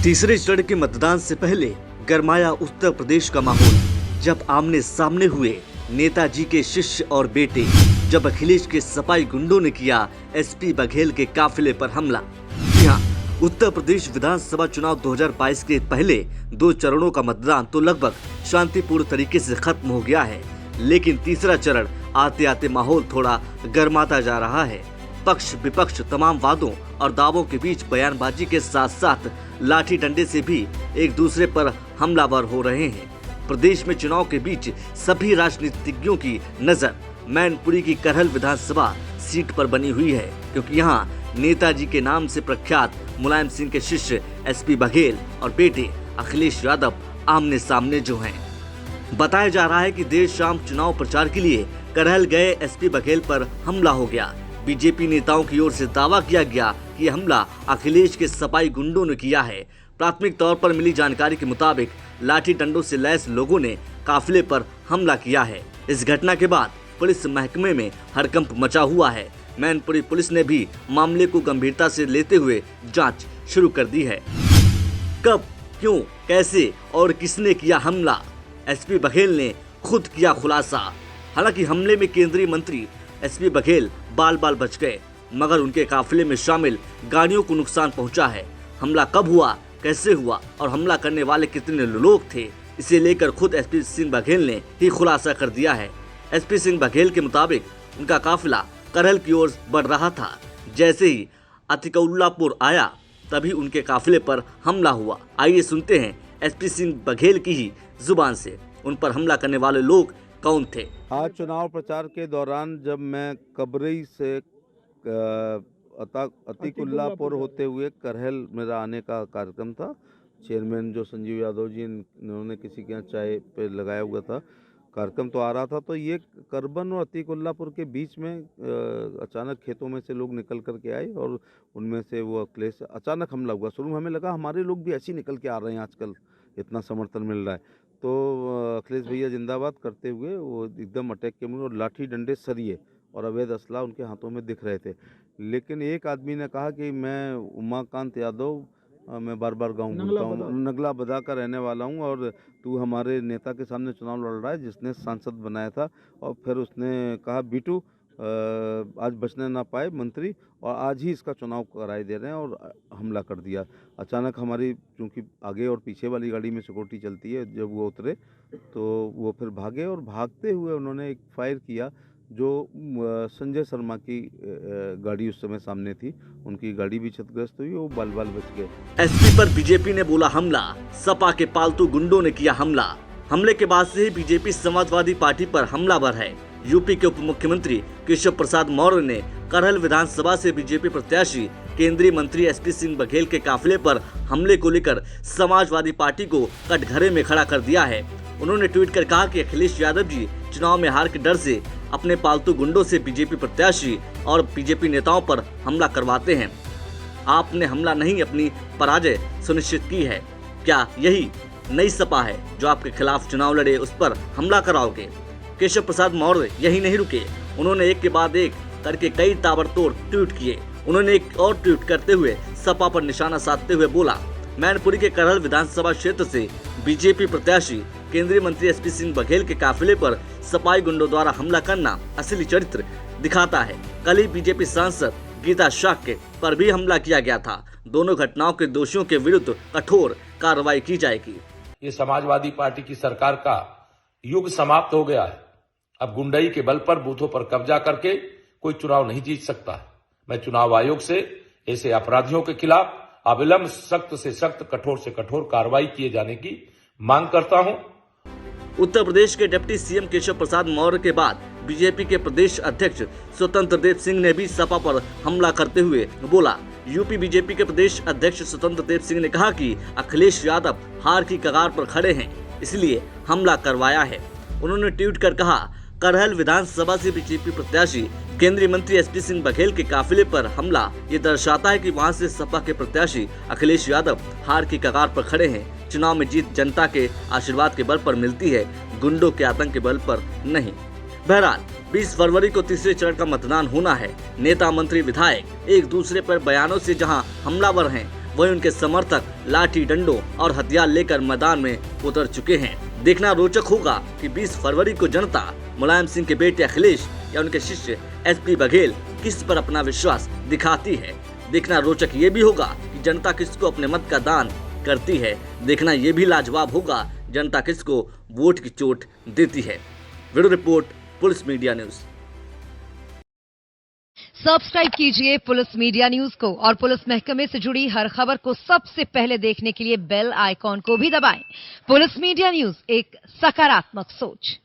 तीसरे चरण के मतदान से पहले गरमाया उत्तर प्रदेश का माहौल जब आमने सामने हुए नेताजी के शिष्य और बेटे, जब अखिलेश के सपाई गुंडों ने किया एसपी बघेल के काफिले पर हमला। यहाँ उत्तर प्रदेश विधानसभा चुनाव 2022 के पहले 2 चरणों का मतदान तो लगभग शांतिपूर्ण तरीके से खत्म हो गया है, लेकिन तीसरा चरण आते आते माहौल थोड़ा गर्माता जा रहा है। पक्ष विपक्ष तमाम वादों और दावों के बीच बयानबाजी के साथ साथ लाठी डंडे से भी एक दूसरे पर हमलावर हो रहे हैं। प्रदेश में चुनाव के बीच सभी राजनीतिज्ञों की नजर मैनपुरी की करहल विधानसभा सीट पर बनी हुई है, क्योंकि यहाँ नेताजी के नाम से प्रख्यात मुलायम सिंह के शिष्य एसपी बघेल और बेटे अखिलेश यादव आमने सामने जो हैं। बताया जा रहा है कि देर शाम चुनाव प्रचार के लिए करहल गए एसपी बघेल पर हमला हो गया। बीजेपी नेताओं की ओर से दावा किया गया कि यह हमला अखिलेश के सपाई गुंडों ने किया है। प्राथमिक तौर पर मिली जानकारी के मुताबिक लाठी डंडों से लैस लोगों ने काफिले पर हमला किया है। इस घटना के बाद पुलिस महकमे में हड़कंप मचा हुआ है। मैनपुरी पुलिस ने भी मामले को गंभीरता से लेते हुए जांच शुरू कर दी है। कब, क्यों, कैसे और किसने किया हमला, एसपी बघेल ने खुद किया खुलासा। हालांकि हमले में केंद्रीय मंत्री एसपी बघेल बाल बाल बच गए, मगर उनके काफिले में शामिल गाड़ियों को नुकसान पहुंचा है। हमला कब हुआ, कैसे हुआ और हमला करने वाले कितने लोग थे, इसे लेकर खुद एसपी सिंह बघेल ने ही खुलासा कर दिया है। एसपी सिंह बघेल के मुताबिक उनका काफिला करहल की ओर बढ़ रहा था। जैसे ही अतिकउल्लापुर आया तभी उनके काफिले पर हमला हुआ। आइए सुनते हैं एसपी सिंह बघेल की ही जुबान से उन पर हमला करने वाले लोग कौन थे। आज चुनाव प्रचार के दौरान जब मैं कबरई से अतिकुल्लापुर होते हुए करहल मेरा आने का कार्यक्रम था, चेयरमैन जो संजीव यादव जी इन्होंने किसी के यहाँ चाय पे लगाया हुआ था, कार्यक्रम तो आ रहा था, तो ये करबन और अतिकुल्लापुर के बीच में अचानक खेतों में से लोग निकल कर के आए और उनमें से वो अखिलेश अचानक हमला हुआ। शुरू में हमें लगा हमारे लोग भी ऐसे ही निकल के आ रहे हैं, आजकल इतना समर्थन मिल रहा है, तो अखिलेश भैया जिंदाबाद करते हुए वो एकदम अटैक के मुँह और लाठी डंडे सरिये और अवैध असला उनके हाथों में दिख रहे थे। लेकिन एक आदमी ने कहा कि मैं उमाकांत यादव, मैं बार बार गाँव बोलता हूँ, नगला बदा का रहने वाला हूँ और तू हमारे नेता के सामने चुनाव लड़ रहा है जिसने सांसद बनाया था। और फिर उसने कहा बीटू आज बचने ना पाए मंत्री और आज ही इसका चुनाव कराए दे रहे हैं, और हमला कर दिया। अचानक हमारी चूँकि आगे और पीछे वाली गाड़ी में सिक्योरिटी चलती है, जब वो उतरे तो वो फिर भागे और भागते हुए उन्होंने एक फायर किया जो संजय शर्मा की गाड़ी उस समय सामने थी, उनकी गाड़ी भी क्षतिग्रस्त हुई, वो बाल बाल बच गए। एसपी पर बीजेपी ने बोला हमला, सपा के पालतू गुंडों ने किया हमला। हमले के बाद से ही बीजेपी समाजवादी पार्टी पर हमलावर है। यूपी के उप मुख्यमंत्री केशव प्रसाद मौर्य ने करहल विधानसभा से बीजेपी प्रत्याशी केंद्रीय मंत्री एसपी सिंह बघेल के काफिले पर हमले को लेकर समाजवादी पार्टी को कटघरे में खड़ा कर दिया है। उन्होंने ट्वीट कर कहा कि अखिलेश यादव जी चुनाव में हार के डर से अपने पालतू गुंडों से बीजेपी प्रत्याशी और बीजेपी नेताओं पर हमला करवाते हैं। आपने हमला नहीं, अपनी पराजय सुनिश्चित की है। क्या यही नई सपा है जो आपके खिलाफ चुनाव लड़े, उस पर हमला कराओगे? केशव प्रसाद मौर्य यही नहीं रुके, उन्होंने एक के बाद एक करके कई ताबड़तोड़ ट्वीट किए। उन्होंने एक और ट्वीट करते हुए सपा पर निशाना साधते हुए बोला, मैनपुरी के करहल विधानसभा क्षेत्र से बीजेपी प्रत्याशी केंद्रीय मंत्री एसपी सिंह बघेल के काफिले पर सपाई गुंडों द्वारा हमला करना असली चरित्र दिखाता है। कल ही बीजेपी सांसद गीता शाक्य पर भी हमला किया गया था। दोनों घटनाओं के दोषियों के विरुद्ध कठोर कार्रवाई की जाएगी। ये समाजवादी पार्टी की सरकार का युग समाप्त हो गया है। अब गुंडई के बल पर बूथों पर कब्जा करके कोई चुनाव नहीं जीत सकता है। मैं चुनाव आयोग से ऐसे अपराधियों के खिलाफ अविलंब सख्त से सख्त, कठोर से कठोर कार्रवाई किए जाने की मांग करता हूं। उत्तर प्रदेश के डिप्टी सीएम केशव प्रसाद मौर्य के बाद बीजेपी के प्रदेश अध्यक्ष स्वतंत्र देव सिंह ने भी सपा पर हमला करते हुए बोला। यूपी बीजेपी के प्रदेश अध्यक्ष स्वतंत्र देव सिंह ने कहा कि अखिलेश यादव हार की कगार पर खड़े हैं, इसलिए हमला करवाया है। उन्होंने ट्वीट कर कहा, करहल विधानसभा से बीजेपी प्रत्याशी केंद्रीय मंत्री एसपी सिंह बघेल के काफिले पर हमला ये दर्शाता है कि वहां से सपा के प्रत्याशी अखिलेश यादव हार की कगार पर खड़े हैं। चुनाव में जीत जनता के आशीर्वाद के बल पर मिलती है, गुंडों के आतंक के बल पर नहीं। बहरहाल 20 फरवरी को तीसरे चरण का मतदान होना है। नेता मंत्री विधायक एक दूसरे पर बयानों से जहां हमलावर हैं, वहीं उनके समर्थक लाठी डंडों और हथियार लेकर मैदान में उतर चुके हैं। देखना रोचक होगा कि 20 फरवरी को जनता मुलायम सिंह के बेटे अखिलेश या उनके शिष्य एसपी बघेल किस पर अपना विश्वास दिखाती है। देखना रोचक ये भी होगा कि जनता किसको अपने मत का दान करती है। देखना ये भी लाजवाब होगा जनता किसको वोट की चोट देती है। Bureau report, police media news. Subscribe कीजिए पुलिस मीडिया न्यूज को और पुलिस महकमे से जुड़ी हर खबर को सबसे पहले देखने के लिए बेल आइकॉन को भी दबाएं। पुलिस मीडिया न्यूज, एक सकारात्मक सोच।